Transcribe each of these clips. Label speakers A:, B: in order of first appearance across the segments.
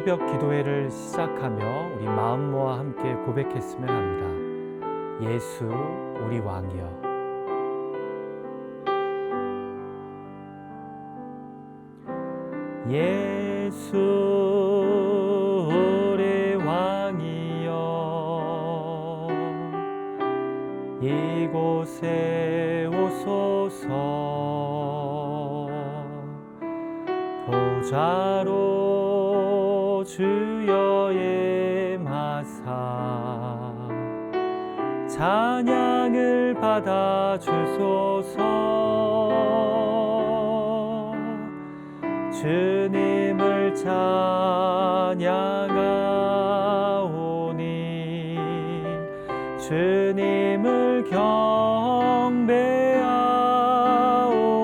A: 새벽 기도회를 시작하며 우리 마음모아 함께 고백했으면 합니다. 예수 우리 왕이여. 예수 우리 왕이여. 이곳에 오소서. 보좌로 주여 임하사 찬양을 받아 주소서. 주님을 찬양하오니 주님을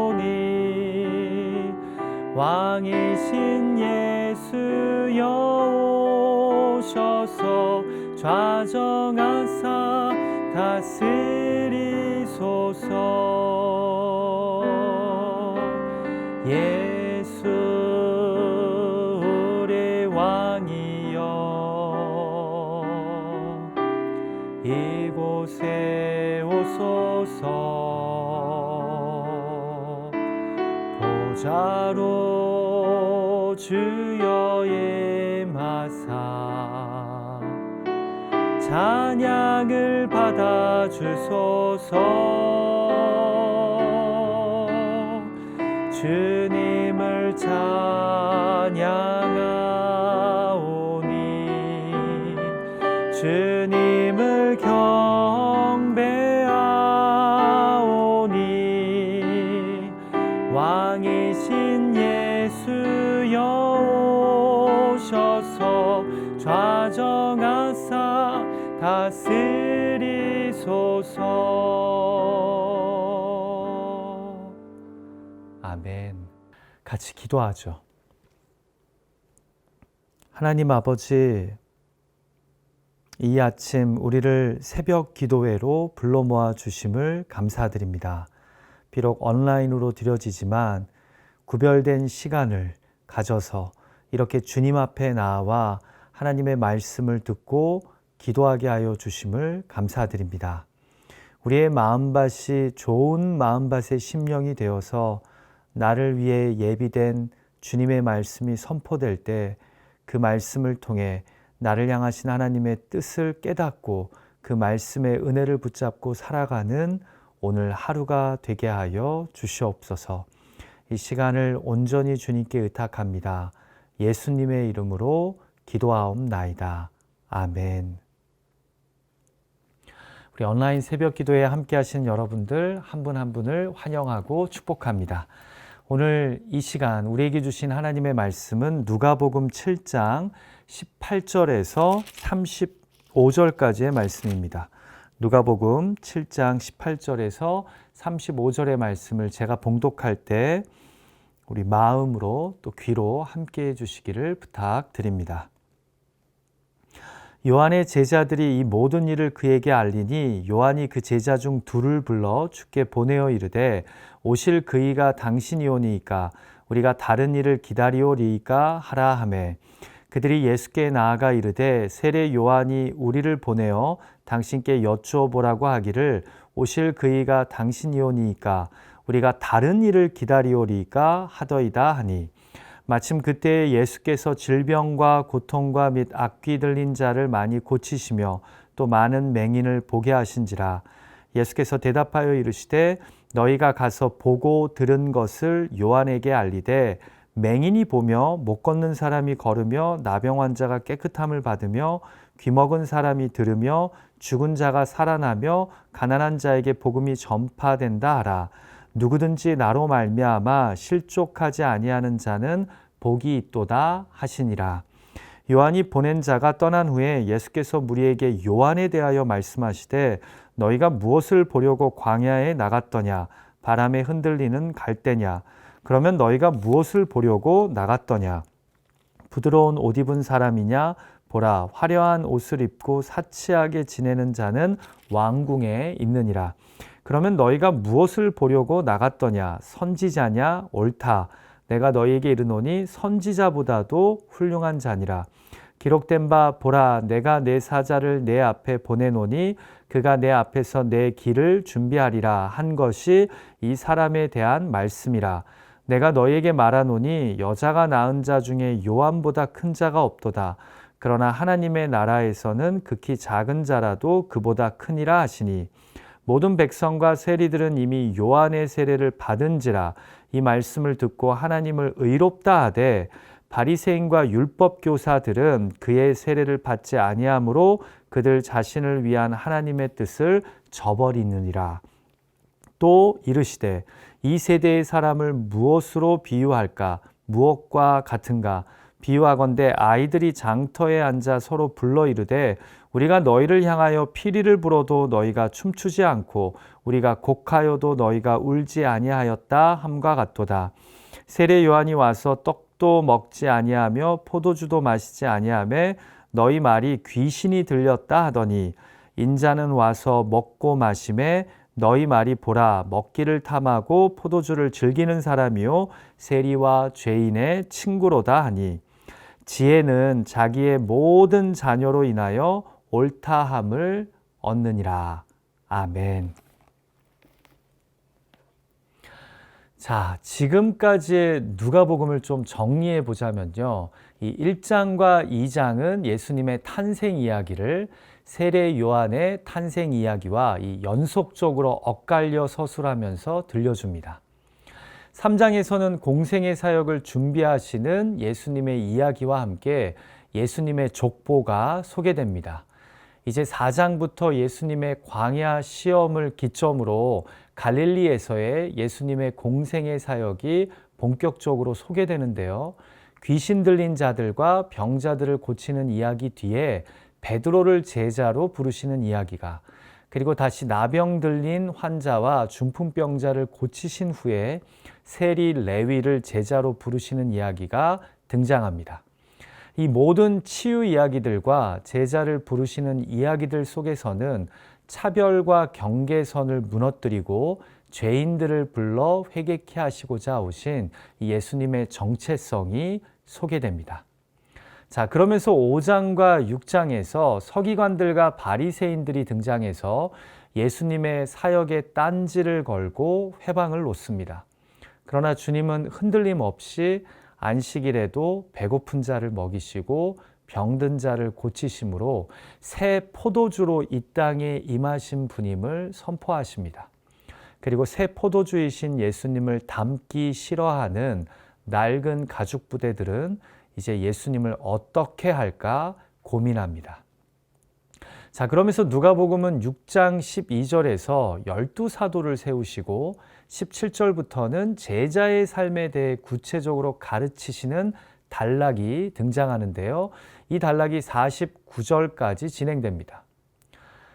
A: 경배하오니 왕이신 예수여 오셔서 좌정하사 다스리소서. 예수 우리 왕이여. 이곳에 오소서. 보좌로 주여 임하사 찬양을 받아 주소서. 주님을 찬양하오니 주님을 경배하오니 왕이신 예수여 오셔서 좌정하사 다스리소서. 아멘. 같이 기도하죠. 하나님 아버지, 이 아침 우리를 새벽 기도회로 불러 모아 주심을 감사드립니다. 비록 온라인으로 드려지지만 구별된 시간을 가져서 이렇게 주님 앞에 나와 하나님의 말씀을 듣고 기도하게 하여 주심을 감사드립니다. 우리의 마음밭이 좋은 마음밭의 심령이 되어서 나를 위해 예비된 주님의 말씀이 선포될 때 그 말씀을 통해 나를 향하신 하나님의 뜻을 깨닫고 그 말씀의 은혜를 붙잡고 살아가는 오늘 하루가 되게 하여 주시옵소서. 이 시간을 온전히 주님께 의탁합니다. 예수님의 이름으로 기도하옵나이다. 아멘. 우리 온라인 새벽 기도에 함께 하시는 여러분들 한 분 한 분을 환영하고 축복합니다. 오늘 이 시간 우리에게 주신 하나님의 말씀은 누가복음 7장 18절에서 35절까지의 말씀입니다. 누가복음 7장 18절에서 35절의 말씀을 제가 봉독할 때 우리 마음으로 또 귀로 함께 해주시기를 부탁드립니다. 요한의 제자들이 이 모든 일을 그에게 알리니 요한이 그 제자 중 둘을 불러 주께 보내어 이르되 오실 그이가 당신이오니이까 우리가 다른 일을 기다리오리이까 하라 하매 그들이 예수께 나아가 이르되 세례 요한이 우리를 보내어 당신께 여쭈어 보라고 하기를 오실 그이가 당신이오니이까 우리가 다른 일을 기다리오리이까 하더이다 하니 마침 그때 예수께서 질병과 고통과 및 악귀 들린 자를 많이 고치시며 또 많은 맹인을 보게 하신지라. 예수께서 대답하여 이르시되 너희가 가서 보고 들은 것을 요한에게 알리되 맹인이 보며 못 걷는 사람이 걸으며 나병 환자가 깨끗함을 받으며 귀먹은 사람이 들으며 죽은 자가 살아나며 가난한 자에게 복음이 전파된다 하라. 누구든지 나로 말미암아 실족하지 아니하는 자는 복이 있도다 하시니라. 요한이 보낸 자가 떠난 후에 예수께서 무리에게 요한에 대하여 말씀하시되 너희가 무엇을 보려고 광야에 나갔더냐? 바람에 흔들리는 갈대냐? 그러면 너희가 무엇을 보려고 나갔더냐? 부드러운 옷 입은 사람이냐? 보라, 화려한 옷을 입고 사치하게 지내는 자는 왕궁에 있느니라. 그러면 너희가 무엇을 보려고 나갔더냐? 선지자냐? 옳다. 내가 너희에게 이르노니 선지자보다도 훌륭한 자니라. 기록된 바 보라 내가 내 사자를 내 앞에 보내노니 그가 내 앞에서 내 길을 준비하리라 한 것이 이 사람에 대한 말씀이라. 내가 너희에게 말하노니 여자가 낳은 자 중에 요한보다 큰 자가 없도다. 그러나 하나님의 나라에서는 극히 작은 자라도 그보다 크니라 하시니 모든 백성과 세리들은 이미 요한의 세례를 받은지라. 이 말씀을 듣고 하나님을 의롭다 하되 바리새인과 율법 교사들은 그의 세례를 받지 아니하므로 그들 자신을 위한 하나님의 뜻을 저버리느니라. 또 이르시되 이 세대의 사람을 무엇으로 비유할까? 무엇과 같은가? 비유하건대 아이들이 장터에 앉아 서로 불러 이르되 우리가 너희를 향하여 피리를 불어도 너희가 춤추지 않고 우리가 곡하여도 너희가 울지 아니하였다 함과 같도다. 세례 요한이 와서 떡도 먹지 아니하며 포도주도 마시지 아니하며 너희 말이 귀신이 들렸다 하더니 인자는 와서 먹고 마시매 너희 말이 보라 먹기를 탐하고 포도주를 즐기는 사람이요 세리와 죄인의 친구로다 하니 지혜는 자기의 모든 자녀로 인하여 옳다함을 얻느니라. 아멘. 자, 지금까지의 누가복음을 좀 정리해 보자면요. 이 1장과 2장은 예수님의 탄생 이야기를 세례 요한의 탄생 이야기와 이 연속적으로 엇갈려 서술하면서 들려줍니다. 3장에서는 공생의 사역을 준비하시는 예수님의 이야기와 함께 예수님의 족보가 소개됩니다. 이제 4장부터 예수님의 광야 시험을 기점으로 갈릴리에서의 예수님의 공생의 사역이 본격적으로 소개되는데요. 귀신 들린 자들과 병자들을 고치는 이야기 뒤에 베드로를 제자로 부르시는 이야기가, 그리고 다시 나병 들린 환자와 중풍병자를 고치신 후에 세리 레위를 제자로 부르시는 이야기가 등장합니다. 이 모든 치유 이야기들과 제자를 부르시는 이야기들 속에서는 차별과 경계선을 무너뜨리고 죄인들을 불러 회개케 하시고자 오신 예수님의 정체성이 소개됩니다. 자, 그러면서 5장과 6장에서 서기관들과 바리새인들이 등장해서 예수님의 사역에 딴지를 걸고 회방을 놓습니다. 그러나 주님은 흔들림 없이 안식일에도 배고픈 자를 먹이시고 병든 자를 고치심으로 새 포도주로 이 땅에 임하신 분임을 선포하십니다. 그리고 새 포도주이신 예수님을 닮기 싫어하는 낡은 가죽 부대들은 이제 예수님을 어떻게 할까 고민합니다. 자, 그러면서 누가복음은 6장 12절에서 12사도를 세우시고 17절부터는 제자의 삶에 대해 구체적으로 가르치시는 단락이 등장하는데요. 이 단락이 49절까지 진행됩니다.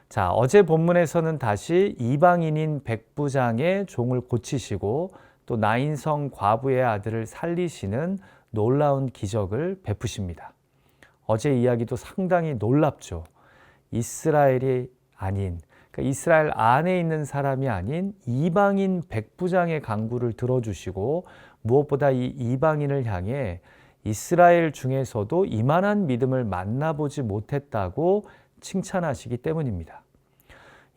A: 자, 어제 본문에서는 다시 이방인인 백부장의 종을 고치시고 또 나인성 과부의 아들을 살리시는 놀라운 기적을 베푸십니다. 어제 이야기도 상당히 놀랍죠. 이스라엘이 아닌, 그러니까 이스라엘 안에 있는 사람이 아닌 이방인 백부장의 간구를 들어주시고 무엇보다 이 이방인을 향해 이스라엘 중에서도 이만한 믿음을 만나보지 못했다고 칭찬하시기 때문입니다.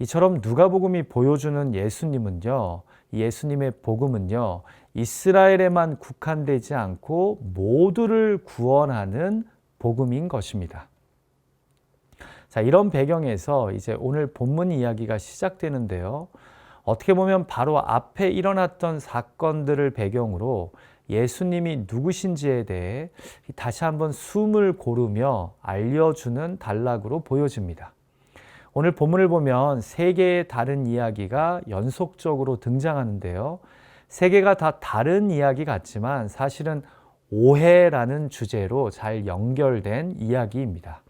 A: 이처럼 누가복음이 보여주는 예수님은요, 예수님의 복음은요, 이스라엘에만 국한되지 않고 모두를 구원하는 복음인 것입니다. 자, 이런 배경에서 이제 오늘 본문 이야기가 시작되는데요. 어떻게 보면 바로 앞에 일어났던 사건들을 배경으로 예수님이 누구신지에 대해 다시 한번 숨을 고르며 알려주는 단락으로 보여집니다. 오늘 본문을 보면 세 개의 다른 이야기가 연속적으로 등장하는데요. 세 개가 다 다른 이야기 같지만 사실은 오해라는 주제로 잘 연결된 이야기입니다.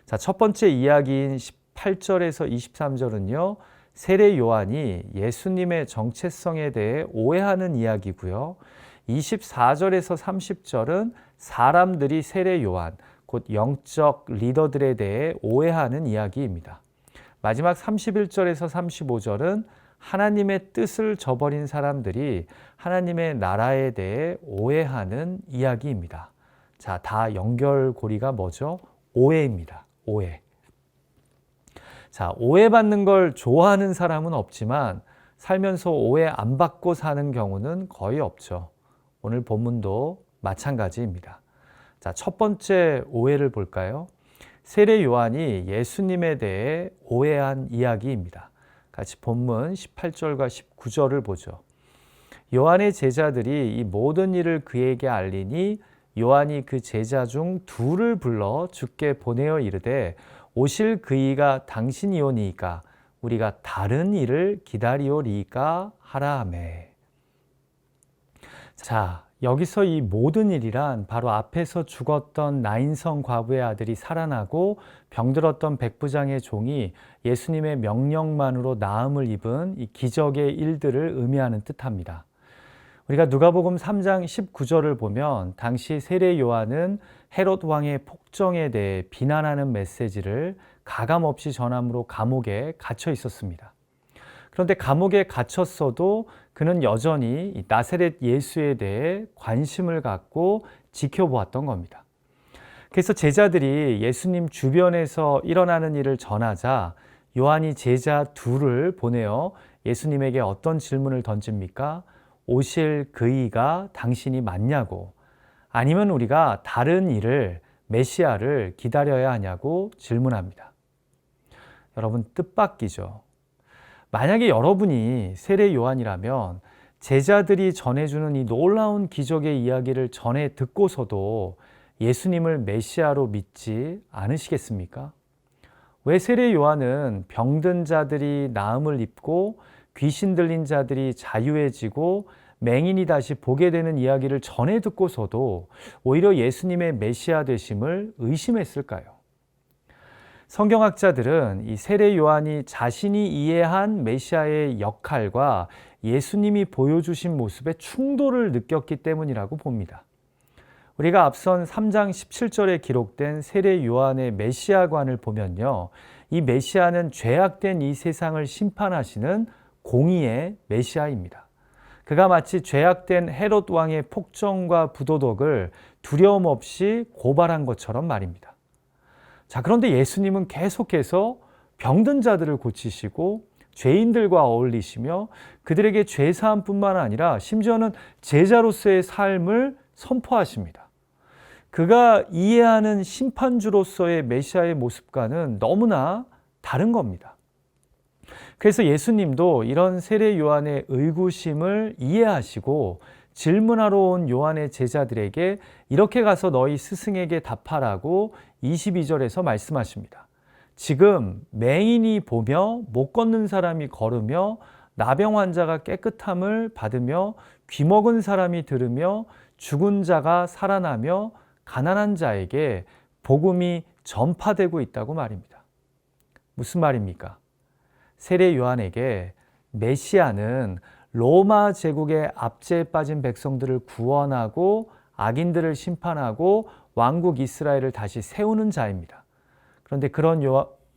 A: 자, 첫 번째 이야기인 18절에서 23절은요. 세례 요한이 예수님의 정체성에 대해 오해하는 이야기고요. 24절에서 30절은 사람들이 세례 요한, 곧 영적 리더들에 대해 오해하는 이야기입니다. 마지막 31절에서 35절은 하나님의 뜻을 저버린 사람들이 하나님의 나라에 대해 오해하는 이야기입니다. 자, 다 연결고리가 뭐죠? 오해입니다. 오해. 자, 오해받는 걸 좋아하는 사람은 없지만 살면서 오해 안 받고 사는 경우는 거의 없죠. 오늘 본문도 마찬가지입니다. 자, 첫 번째 오해를 볼까요? 세례 요한이 예수님에 대해 오해한 이야기입니다. 같이 본문 18절과 19절을 보죠. 요한의 제자들이 이 모든 일을 그에게 알리니 요한이 그 제자 중 둘을 불러 주께 보내어 이르되 오실 그이가 당신이오니이까 우리가 다른 일을 기다리오리이까 하라 하매. 자, 여기서 이 모든 일이란 바로 앞에서 죽었던 나인성 과부의 아들이 살아나고 병들었던 백부장의 종이 예수님의 명령만으로 나음을 입은 이 기적의 일들을 의미하는 뜻합니다. 우리가 누가복음 3장 19절을 보면 당시 세례 요한은 헤롯 왕의 폭정에 대해 비난하는 메시지를 가감없이 전함으로 감옥에 갇혀 있었습니다. 그런데 감옥에 갇혔어도 그는 여전히 나사렛 예수에 대해 관심을 갖고 지켜보았던 겁니다. 그래서 제자들이 예수님 주변에서 일어나는 일을 전하자 요한이 제자 둘을 보내어 예수님에게 어떤 질문을 던집니까? 오실 그이가 당신이 맞냐고, 아니면 우리가 다른 일을, 메시아를 기다려야 하냐고 질문합니다. 여러분, 뜻밖이죠. 만약에 여러분이 세례 요한이라면 제자들이 전해주는 이 놀라운 기적의 이야기를 전해 듣고서도 예수님을 메시아로 믿지 않으시겠습니까? 왜 세례 요한은 병든 자들이 나음을 입고 귀신 들린 자들이 자유해지고 맹인이 다시 보게 되는 이야기를 전해 듣고서도 오히려 예수님의 메시아 되심을 의심했을까요? 성경학자들은 이 세례 요한이 자신이 이해한 메시아의 역할과 예수님이 보여주신 모습에 충돌을 느꼈기 때문이라고 봅니다. 우리가 앞선 3장 17절에 기록된 세례 요한의 메시아관을 보면요, 이 메시아는 죄악된 이 세상을 심판하시는 공의의 메시아입니다. 그가 마치 죄악된 헤롯 왕의 폭정과 부도덕을 두려움 없이 고발한 것처럼 말입니다. 자, 그런데 예수님은 계속해서 병든 자들을 고치시고 죄인들과 어울리시며 그들에게 죄사함뿐만 아니라 심지어는 제자로서의 삶을 선포하십니다. 그가 이해하는 심판주로서의 메시아의 모습과는 너무나 다른 겁니다. 그래서 예수님도 이런 세례 요한의 의구심을 이해하시고 질문하러 온 요한의 제자들에게 이렇게 가서 너희 스승에게 답하라고 22절에서 말씀하십니다. 지금 맹인이 보며 못 걷는 사람이 걸으며 나병 환자가 깨끗함을 받으며 귀먹은 사람이 들으며 죽은 자가 살아나며 가난한 자에게 복음이 전파되고 있다고 말입니다. 무슨 말입니까? 세례 요한에게 메시아는 로마 제국의 압제에 빠진 백성들을 구원하고 악인들을 심판하고 왕국 이스라엘을 다시 세우는 자입니다. 그런데 그런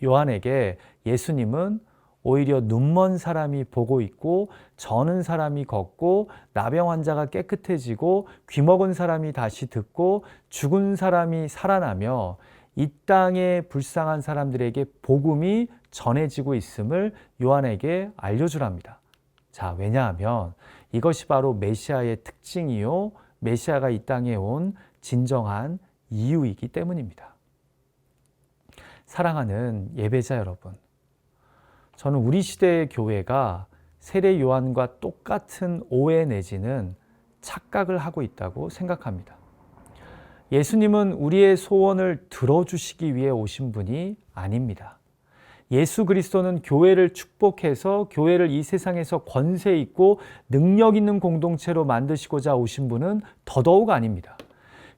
A: 요한에게 예수님은 오히려 눈먼 사람이 보고 있고 저는 사람이 걷고 나병 환자가 깨끗해지고 귀먹은 사람이 다시 듣고 죽은 사람이 살아나며 이 땅의 불쌍한 사람들에게 복음이 전해지고 있음을 요한에게 알려주랍니다. 자, 왜냐하면 이것이 바로 메시아의 특징이요, 메시아가 이 땅에 온 진정한 이유이기 때문입니다. 사랑하는 예배자 여러분, 저는 우리 시대의 교회가 세례 요한과 똑같은 오해 내지는 착각을 하고 있다고 생각합니다. 예수님은 우리의 소원을 들어주시기 위해 오신 분이 아닙니다. 예수 그리스도는 교회를 축복해서 교회를 이 세상에서 권세 있고 능력 있는 공동체로 만드시고자 오신 분은 더더욱 아닙니다.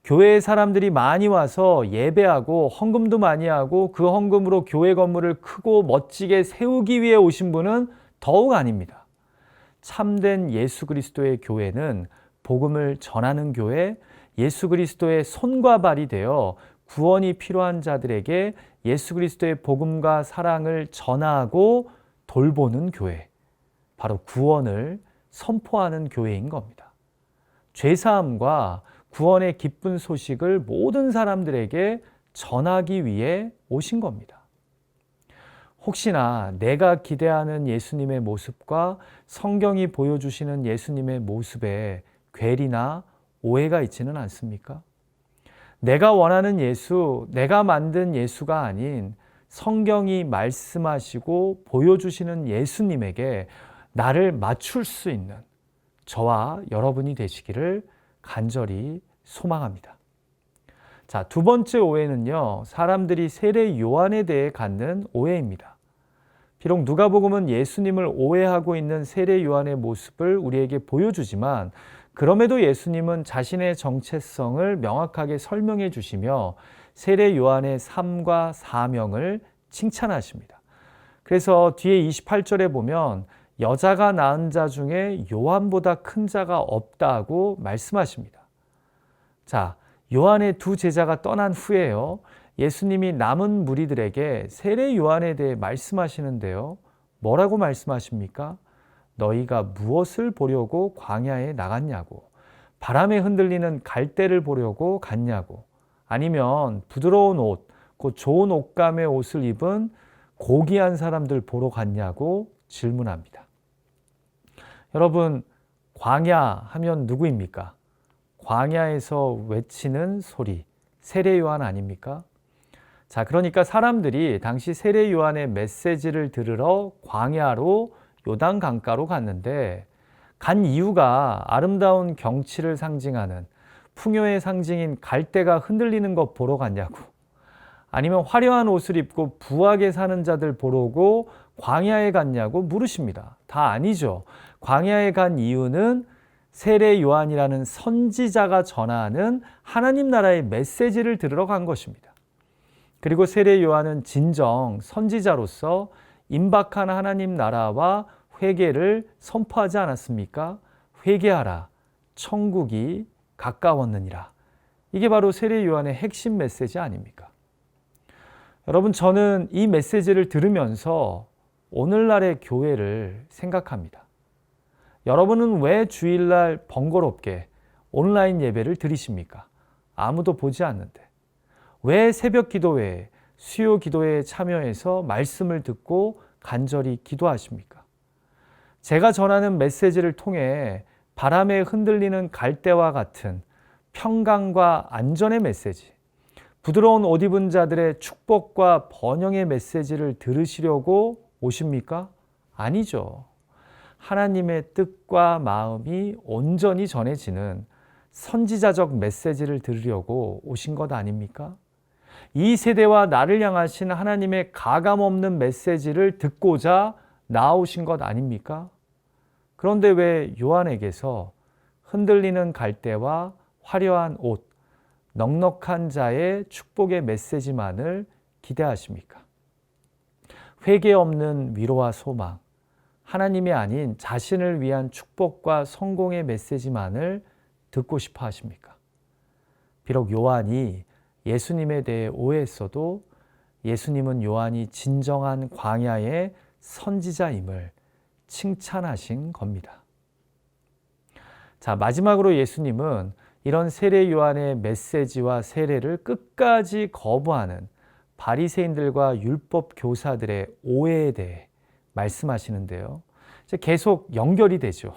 A: 교회에 사람들이 많이 와서 예배하고 헌금도 많이 하고 그 헌금으로 교회 건물을 크고 멋지게 세우기 위해 오신 분은 더욱 아닙니다. 참된 예수 그리스도의 교회는 복음을 전하는 교회, 예수 그리스도의 손과 발이 되어 구원이 필요한 자들에게 예수 그리스도의 복음과 사랑을 전하고 돌보는 교회. 바로 구원을 선포하는 교회인 겁니다. 죄사함과 구원의 기쁜 소식을 모든 사람들에게 전하기 위해 오신 겁니다. 혹시나 내가 기대하는 예수님의 모습과 성경이 보여주시는 예수님의 모습에 괴리나 오해가 있지는 않습니까? 내가 원하는 예수, 내가 만든 예수가 아닌 성경이 말씀하시고 보여주시는 예수님에게 나를 맞출 수 있는 저와 여러분이 되시기를 간절히 소망합니다. 자, 두 번째 오해는요, 사람들이 세례 요한에 대해 갖는 오해입니다. 비록 누가복음은 예수님을 오해하고 있는 세례 요한의 모습을 우리에게 보여주지만 그럼에도 예수님은 자신의 정체성을 명확하게 설명해 주시며 세례 요한의 삶과 사명을 칭찬하십니다. 그래서 뒤에 28절에 보면 여자가 낳은 자 중에 요한보다 큰 자가 없다고 말씀하십니다. 자, 요한의 두 제자가 떠난 후에요, 예수님이 남은 무리들에게 세례 요한에 대해 말씀하시는데요. 뭐라고 말씀하십니까? 너희가 무엇을 보려고 광야에 나갔냐고, 바람에 흔들리는 갈대를 보려고 갔냐고, 아니면 부드러운 옷, 곧 좋은 옷감의 옷을 입은 고귀한 사람들 보러 갔냐고 질문합니다. 여러분, 광야 하면 누구입니까? 광야에서 외치는 소리, 세례 요한 아닙니까? 자, 그러니까 사람들이 당시 세례 요한의 메시지를 들으러 광야로 요단 강가로 갔는데 간 이유가 아름다운 경치를 상징하는 풍요의 상징인 갈대가 흔들리는 것 보러 갔냐고, 아니면 화려한 옷을 입고 부하게 사는 자들 보러 오고 광야에 갔냐고 물으십니다. 다 아니죠. 광야에 간 이유는 세례 요한이라는 선지자가 전하는 하나님 나라의 메시지를 들으러 간 것입니다. 그리고 세례 요한은 진정 선지자로서 임박한 하나님 나라와 회개를 선포하지 않았습니까? 회개하라, 천국이 가까웠느니라. 이게 바로 세례 요한의 핵심 메시지 아닙니까? 여러분, 저는 이 메시지를 들으면서 오늘날의 교회를 생각합니다. 여러분은 왜 주일날 번거롭게 온라인 예배를 드리십니까? 아무도 보지 않는데. 왜 새벽 기도회에, 수요 기도회에 참여해서 말씀을 듣고 간절히 기도하십니까? 제가 전하는 메시지를 통해 바람에 흔들리는 갈대와 같은 평강과 안전의 메시지, 부드러운 옷 입은 자들의 축복과 번영의 메시지를 들으시려고 오십니까? 아니죠. 하나님의 뜻과 마음이 온전히 전해지는 선지자적 메시지를 들으려고 오신 것 아닙니까? 이 세대와 나를 향하신 하나님의 가감없는 메시지를 듣고자 나오신 것 아닙니까? 그런데 왜 요한에게서 흔들리는 갈대와 화려한 옷, 넉넉한 자의 축복의 메시지만을 기대하십니까? 회개 없는 위로와 소망, 하나님이 아닌 자신을 위한 축복과 성공의 메시지만을 듣고 싶어 하십니까? 비록 요한이 예수님에 대해 오해했어도 예수님은 요한이 진정한 광야의 선지자임을 칭찬하신 겁니다. 자, 마지막으로 예수님은 이런 세례 요한의 메시지와 세례를 끝까지 거부하는 바리새인들과 율법 교사들의 오해에 대해 말씀하시는데요. 이제 계속 연결이 되죠.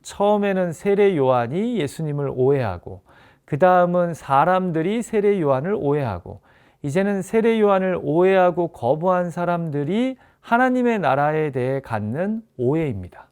A: 처음에는 세례 요한이 예수님을 오해하고, 그 다음은 사람들이 세례 요한을 오해하고, 이제는 세례 요한을 오해하고 거부한 사람들이 하나님의 나라에 대해 갖는 오해입니다.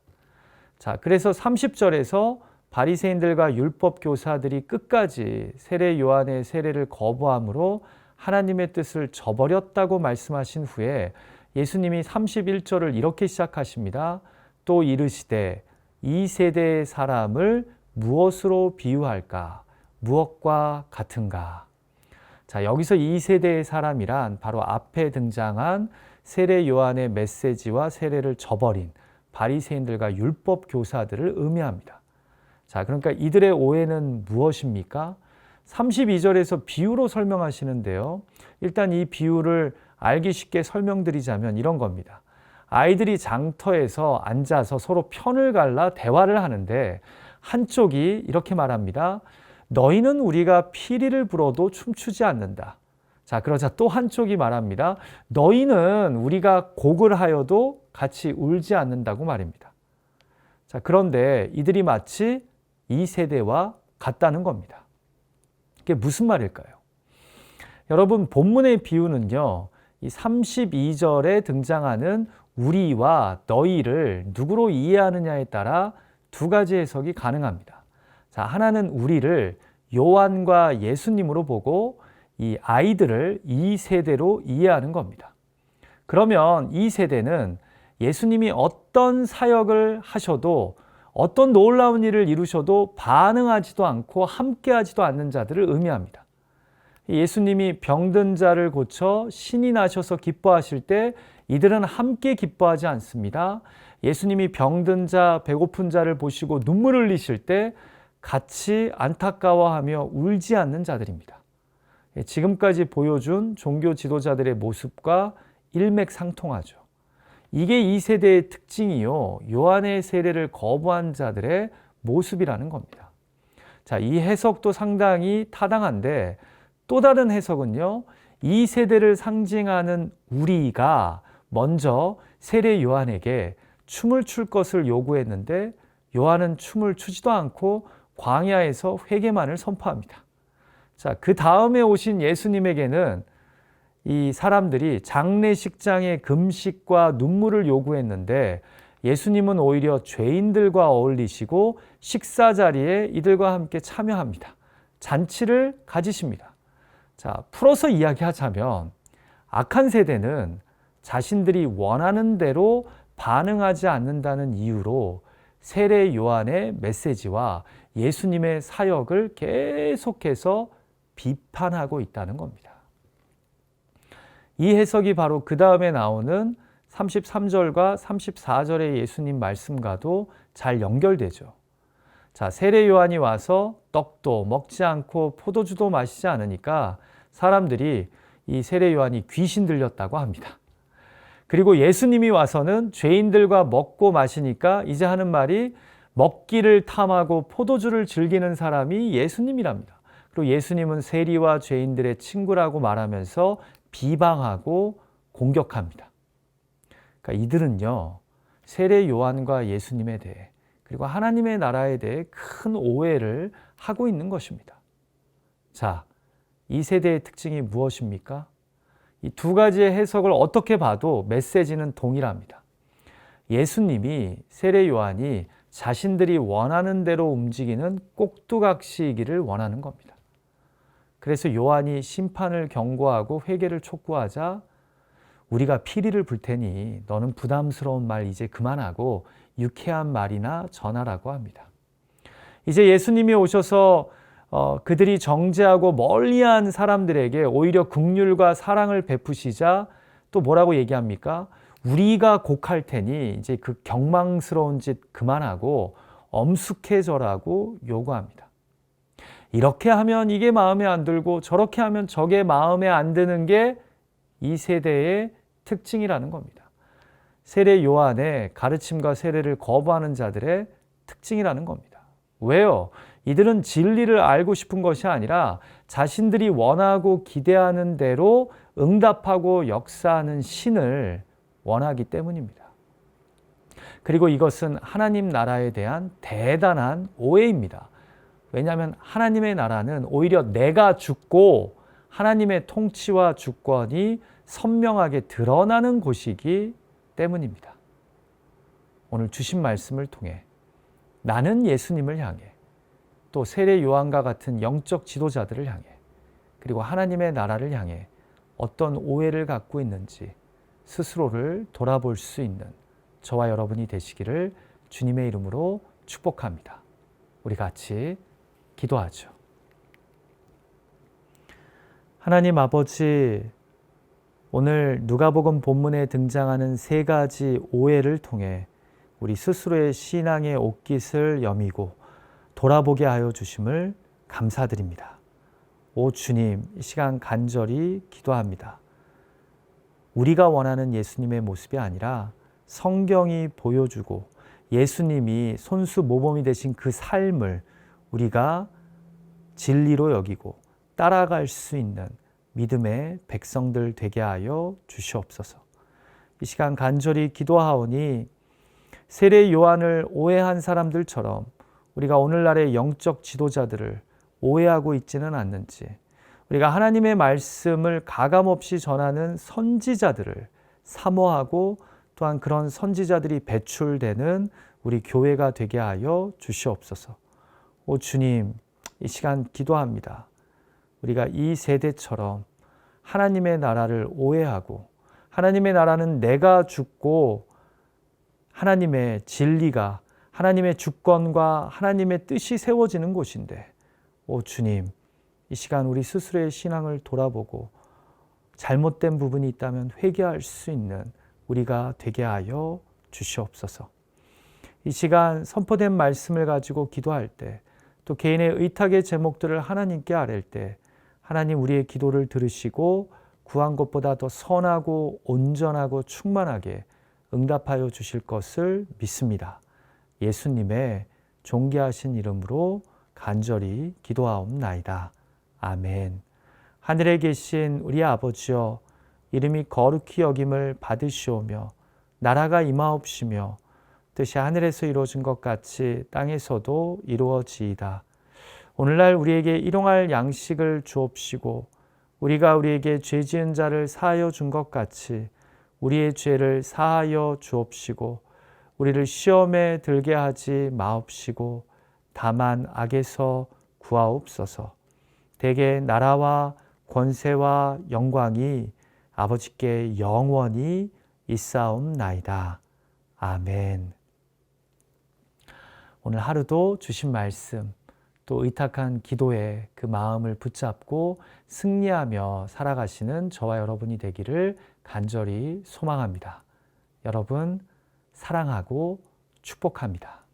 A: 자, 그래서 30절에서 바리새인들과 율법 교사들이 끝까지 세례 요한의 세례를 거부함으로 하나님의 뜻을 저버렸다고 말씀하신 후에 예수님이 31절을 이렇게 시작하십니다. 또 이르시되 이 세대의 사람을 무엇으로 비유할까? 무엇과 같은가? 자, 여기서 이 세대의 사람이란 바로 앞에 등장한 세례 요한의 메시지와 세례를 저버린 바리새인들과 율법 교사들을 의미합니다. 자, 그러니까 이들의 오해는 무엇입니까? 32절에서 비유로 설명하시는데요. 일단 이 비유를 알기 쉽게 설명드리자면 이런 겁니다. 아이들이 장터에서 앉아서 서로 편을 갈라 대화를 하는데 한쪽이 이렇게 말합니다. 너희는 우리가 피리를 불어도 춤추지 않는다. 자, 그러자 또 한쪽이 말합니다. 너희는 우리가 곡을 하여도 같이 울지 않는다고 말입니다. 자, 그런데 이들이 마치 이 세대와 같다는 겁니다. 이게 무슨 말일까요? 여러분, 본문의 비유는요, 이 32절에 등장하는 우리와 너희를 누구로 이해하느냐에 따라 두 가지 해석이 가능합니다. 자, 하나는 우리를 요한과 예수님으로 보고 이 아이들을 이 세대로 이해하는 겁니다. 그러면 이 세대는 예수님이 어떤 사역을 하셔도 어떤 놀라운 일을 이루셔도 반응하지도 않고 함께하지도 않는 자들을 의미합니다. 예수님이 병든 자를 고쳐 신이 나셔서 기뻐하실 때 이들은 함께 기뻐하지 않습니다. 예수님이 병든 자, 배고픈 자를 보시고 눈물을 흘리실 때 같이 안타까워하며 울지 않는 자들입니다. 지금까지 보여준 종교 지도자들의 모습과 일맥상통하죠. 이게 이 세대의 특징이요, 요한의 세례를 거부한 자들의 모습이라는 겁니다. 자, 이 해석도 상당히 타당한데 또 다른 해석은요, 이 세대를 상징하는 우리가 먼저 세례 요한에게 춤을 출 것을 요구했는데 요한은 춤을 추지도 않고 광야에서 회개만을 선포합니다. 자, 그 다음에 오신 예수님에게는 이 사람들이 장례식장의 금식과 눈물을 요구했는데 예수님은 오히려 죄인들과 어울리시고 식사 자리에 이들과 함께 참여합니다. 잔치를 가지십니다. 자, 풀어서 이야기하자면 악한 세대는 자신들이 원하는 대로 반응하지 않는다는 이유로 세례 요한의 메시지와 예수님의 사역을 계속해서 비판하고 있다는 겁니다. 이 해석이 바로 그 다음에 나오는 33절과 34절의 예수님 말씀과도 잘 연결되죠. 자, 세례 요한이 와서 떡도 먹지 않고 포도주도 마시지 않으니까 사람들이 이 세례 요한이 귀신 들렸다고 합니다. 그리고 예수님이 와서는 죄인들과 먹고 마시니까 이제 하는 말이 먹기를 탐하고 포도주를 즐기는 사람이 예수님이랍니다. 그리고 예수님은 세리와 죄인들의 친구라고 말하면서 비방하고 공격합니다. 그러니까 이들은요, 세례 요한과 예수님에 대해 그리고 하나님의 나라에 대해 큰 오해를 하고 있는 것입니다. 자, 이 세대의 특징이 무엇입니까? 이 두 가지의 해석을 어떻게 봐도 메시지는 동일합니다. 예수님이 세례 요한이 자신들이 원하는 대로 움직이는 꼭두각시이기를 원하는 겁니다. 그래서 요한이 심판을 경고하고 회개를 촉구하자 우리가 피리를 불 테니 너는 부담스러운 말 이제 그만하고 유쾌한 말이나 전하라고 합니다. 이제 예수님이 오셔서 그들이 정죄하고 멀리한 사람들에게 오히려 긍휼과 사랑을 베푸시자 또 뭐라고 얘기합니까? 우리가 곡할 테니 이제 그 경망스러운 짓 그만하고 엄숙해져라고 요구합니다. 이렇게 하면 이게 마음에 안 들고 저렇게 하면 저게 마음에 안 드는 게 이 세대의 특징이라는 겁니다. 세례 요한의 가르침과 세례를 거부하는 자들의 특징이라는 겁니다. 왜요? 이들은 진리를 알고 싶은 것이 아니라 자신들이 원하고 기대하는 대로 응답하고 역사하는 신을 원하기 때문입니다. 그리고 이것은 하나님 나라에 대한 대단한 오해입니다. 왜냐하면 하나님의 나라는 오히려 내가 죽고 하나님의 통치와 주권이 선명하게 드러나는 곳이기 때문입니다. 오늘 주신 말씀을 통해 나는 예수님을 향해 또 세례 요한과 같은 영적 지도자들을 향해 그리고 하나님의 나라를 향해 어떤 오해를 갖고 있는지 스스로를 돌아볼 수 있는 저와 여러분이 되시기를 주님의 이름으로 축복합니다. 우리 같이 기도하죠. 하나님 아버지, 오늘 누가복음 본문에 등장하는 세 가지 오해를 통해 우리 스스로의 신앙의 옷깃을 여미고 돌아보게 하여 주심을 감사드립니다. 오 주님, 이 시간 간절히 기도합니다. 우리가 원하는 예수님의 모습이 아니라 성경이 보여주고 예수님이 손수 모범이 되신 그 삶을 우리가 진리로 여기고 따라갈 수 있는 믿음의 백성들 되게 하여 주시옵소서. 이 시간 간절히 기도하오니 세례 요한을 오해한 사람들처럼 우리가 오늘날의 영적 지도자들을 오해하고 있지는 않는지, 우리가 하나님의 말씀을 가감없이 전하는 선지자들을 사모하고 또한 그런 선지자들이 배출되는 우리 교회가 되게 하여 주시옵소서. 오 주님, 이 시간 기도합니다. 우리가 이 세대처럼 하나님의 나라를 오해하고, 하나님의 나라는 내가 죽고 하나님의 진리가, 하나님의 주권과 하나님의 뜻이 세워지는 곳인데, 오 주님, 이 시간 우리 스스로의 신앙을 돌아보고 잘못된 부분이 있다면 회개할 수 있는 우리가 되게 하여 주시옵소서. 이 시간 선포된 말씀을 가지고 기도할 때, 또 개인의 의탁의 제목들을 하나님께 아랠 때 하나님 우리의 기도를 들으시고 구한 것보다 더 선하고 온전하고 충만하게 응답하여 주실 것을 믿습니다. 예수님의 존귀하신 이름으로 간절히 기도하옵나이다. 아멘. 하늘에 계신 우리 아버지여, 이름이 거룩히 여김을 받으시오며 나라가 임하옵시며 뜻이 하늘에서 이루어진 것 같이 땅에서도 이루어지이다. 오늘날 우리에게 일용할 양식을 주옵시고 우리가 우리에게 죄 지은 자를 사하여 준 것 같이 우리의 죄를 사하여 주옵시고 우리를 시험에 들게 하지 마옵시고 다만 악에서 구하옵소서. 대개 나라와 권세와 영광이 아버지께 영원히 있사옵나이다. 아멘. 오늘 하루도 주신 말씀, 또 의탁한 기도에 그 마음을 붙잡고 승리하며 살아가시는 저와 여러분이 되기를 간절히 소망합니다. 여러분 사랑하고 축복합니다.